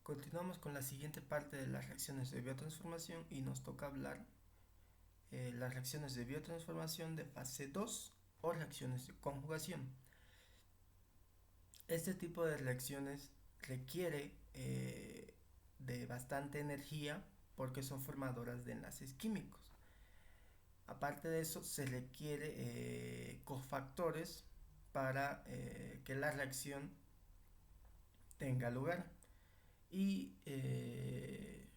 Continuamos con la siguiente parte de las reacciones de biotransformación y nos toca hablar las reacciones de biotransformación de fase 2 o reacciones de conjugación. Este tipo de reacciones requiere de bastante energía porque son formadoras de enlaces químicos. Aparte de eso, se requiere cofactores para que la reacción tenga lugar. Y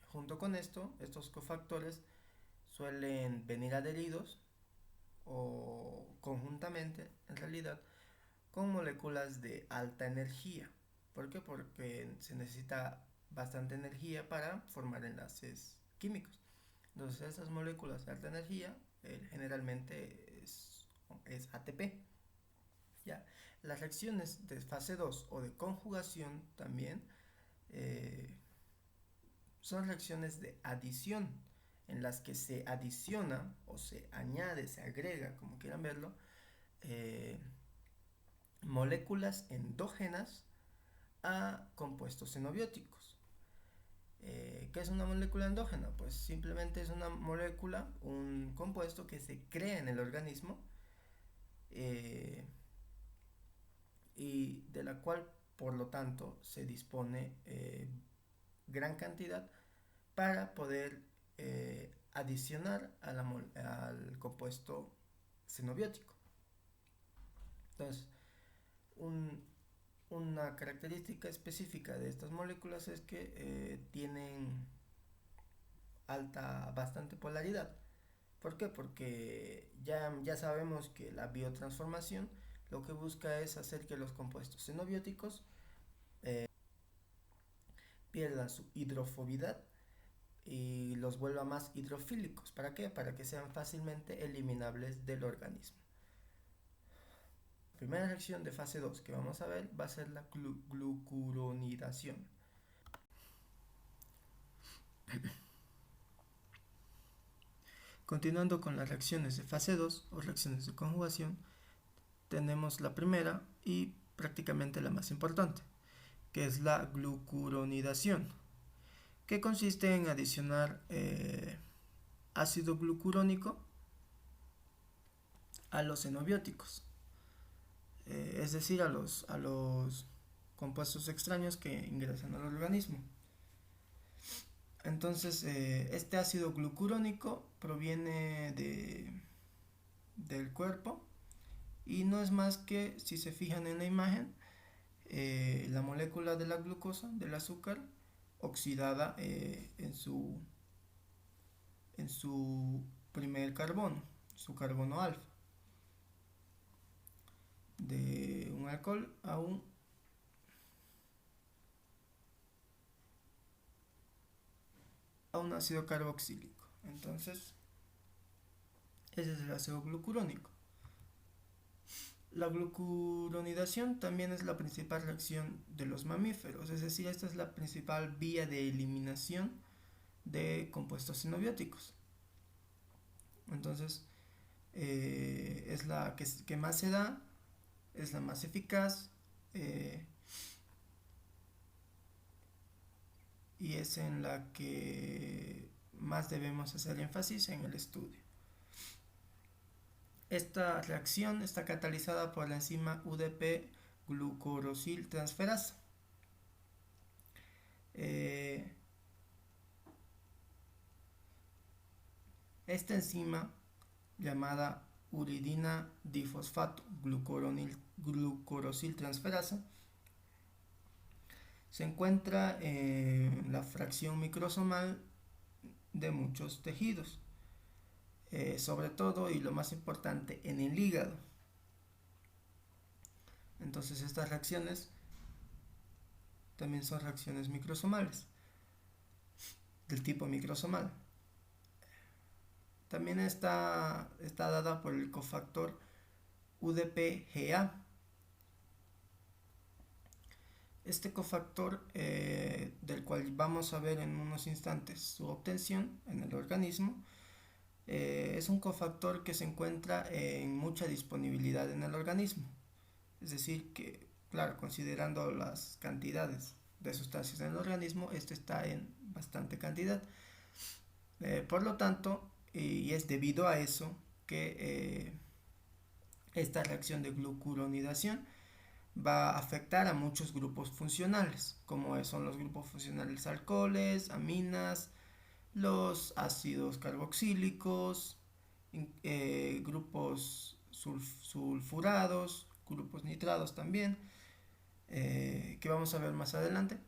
junto con esto, estos cofactores suelen venir adheridos o conjuntamente, en realidad, con moléculas de alta energía. ¿Por qué? Porque se necesita bastante energía para formar enlaces químicos. Entonces, estas moléculas de alta energía generalmente es ATP. ¿Ya? Las reacciones de fase 2 o de conjugación también son reacciones de adición, en las que se adiciona o se añade, se agrega, como quieran verlo, moléculas endógenas a compuestos xenobióticos. ¿Qué es una molécula endógena? Pues simplemente es una molécula, un compuesto que se crea en el organismo y de la cual, por lo tanto, se dispone gran cantidad para poder adicionar al compuesto xenobiótico. Entonces, una característica específica de estas moléculas es que tienen bastante polaridad. ¿Por qué? Porque ya sabemos que la biotransformación lo que busca es hacer que los compuestos xenobióticos pierdan su hidrofobidad y los vuelva más hidrofílicos. ¿Para qué? Para que sean fácilmente eliminables del organismo. La primera reacción de fase 2 que vamos a ver va a ser la glucuronidación. Continuando con las reacciones de fase 2 o reacciones de conjugación, tenemos la primera y prácticamente la más importante, que es la glucuronidación, que consiste en adicionar ácido glucurónico a los xenobióticos, es decir, a los compuestos extraños que ingresan al organismo. Entonces, este ácido glucurónico proviene del cuerpo y no es más que, si se fijan en la imagen, la molécula de la glucosa, del azúcar, oxidada en su primer carbono, su carbono alfa, de un alcohol a un ácido carboxílico. Entonces, ese es el ácido glucurónico. La glucuronidación también es la principal reacción de los mamíferos, es decir, esta es la principal vía de eliminación de compuestos xenobióticos. Entonces, es la que más se da, es la más eficaz y es en la que más debemos hacer énfasis en el estudio. Esta reacción está catalizada por la enzima UDP glucorosiltransferasa. Esta enzima, llamada uridina difosfato glucorosiltransferasa, se encuentra en la fracción microsomal de muchos tejidos, sobre todo y lo más importante en el hígado. Entonces estas reacciones también son reacciones microsomales, del tipo microsomal. También está dada por el cofactor UDP-GA. Este cofactor, del cual vamos a ver en unos instantes su obtención en el organismo, es un cofactor que se encuentra en mucha disponibilidad en el organismo. Es decir, que, claro, considerando las cantidades de sustancias en el organismo, esto está en bastante cantidad. Por lo tanto, y es debido a eso que esta reacción de glucuronidación va a afectar a muchos grupos funcionales, como son los grupos funcionales alcoholes, aminas, los ácidos carboxílicos, grupos sulfurados, grupos nitrados también, que vamos a ver más adelante.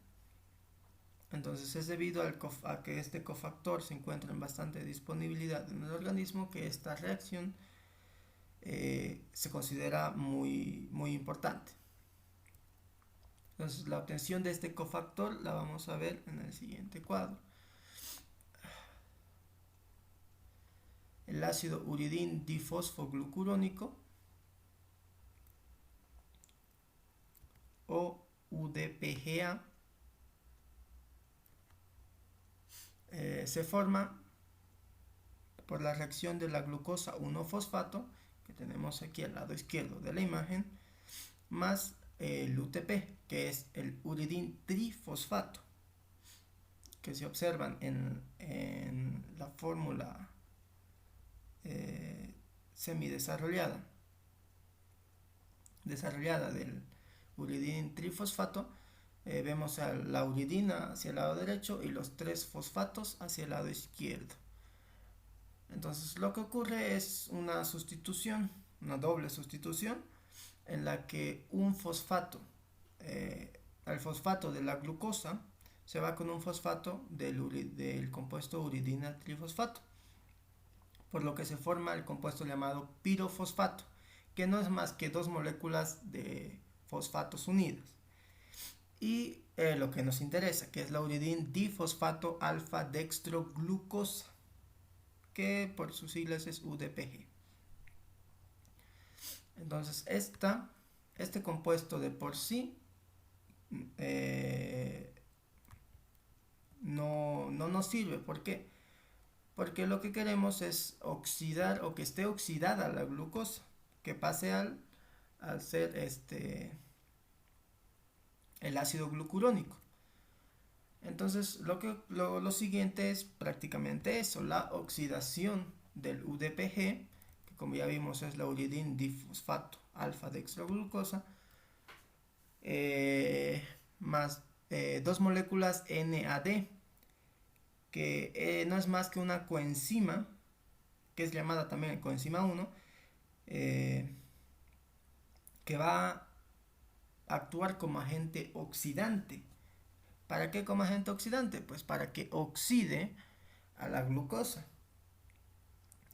Entonces es debido a que este cofactor se encuentra en bastante disponibilidad en el organismo que esta reacción se considera muy importante. Entonces la obtención de este cofactor la vamos a ver en el siguiente cuadro. El ácido uridín difosfoglucurónico o UDPGA se forma por la reacción de la glucosa 1-fosfato que tenemos aquí al lado izquierdo de la imagen, más el UTP, que es el uridín trifosfato, que se observan en la fórmula semidesarrollada del uridín trifosfato. Vemos a la uridina hacia el lado derecho y los 3 fosfatos hacia el lado izquierdo. Entonces lo que ocurre es una sustitución, una doble sustitución, en la que un fosfato, el fosfato de la glucosa, se va con un fosfato del compuesto uridina trifosfato, por lo que se forma el compuesto llamado pirofosfato, que no es más que 2 moléculas de fosfatos unidas. Y lo que nos interesa, que es la uridín difosfato alfa dextroglucosa, que por sus siglas es UDPG. Entonces este compuesto de por sí no nos sirve. ¿Por qué? Porque lo que queremos es oxidar o que esté oxidada la glucosa, que pase al ser el ácido glucurónico. Entonces lo siguiente es prácticamente eso, la oxidación del UDPG, que como ya vimos es la uridín difosfato alfa dextroglucosa, más 2 moléculas NAD, que no es más que una coenzima, que es llamada también coenzima 1, que va a actuar como agente oxidante. ¿Para qué como agente oxidante? Pues para que oxide a la glucosa.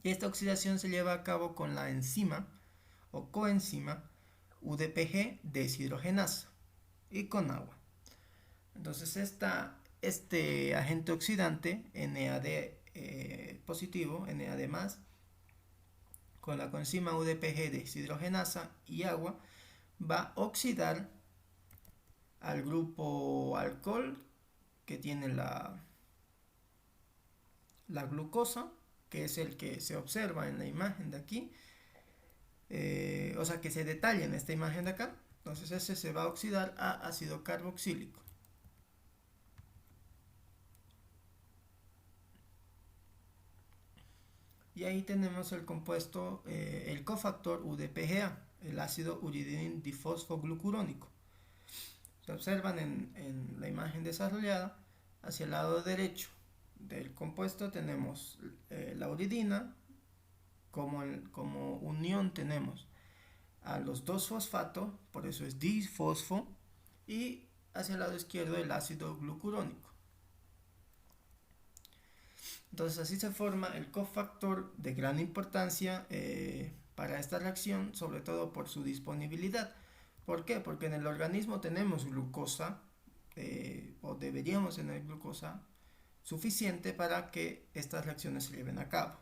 Y esta oxidación se lleva a cabo con la enzima o coenzima UDPG deshidrogenasa y con agua. Entonces este agente oxidante NAD positivo, NAD más, con la coenzima UDPG deshidrogenasa y agua, va a oxidar al grupo alcohol que tiene la glucosa, que es el que se observa en la imagen de aquí, o sea que se detalla en esta imagen de acá. Entonces ese se va a oxidar a ácido carboxílico. Y ahí tenemos el compuesto, el cofactor UDPGA, el ácido uridín difosfoglucurónico. Se observan en la imagen desarrollada, hacia el lado derecho del compuesto tenemos la uridina, como unión tenemos a los 2 fosfatos, por eso es difosfo, y hacia el lado izquierdo el ácido glucurónico. Entonces así se forma el cofactor de gran importancia para esta reacción, sobre todo por su disponibilidad. ¿Por qué? Porque en el organismo tenemos glucosa, o deberíamos tener glucosa suficiente para que estas reacciones se lleven a cabo.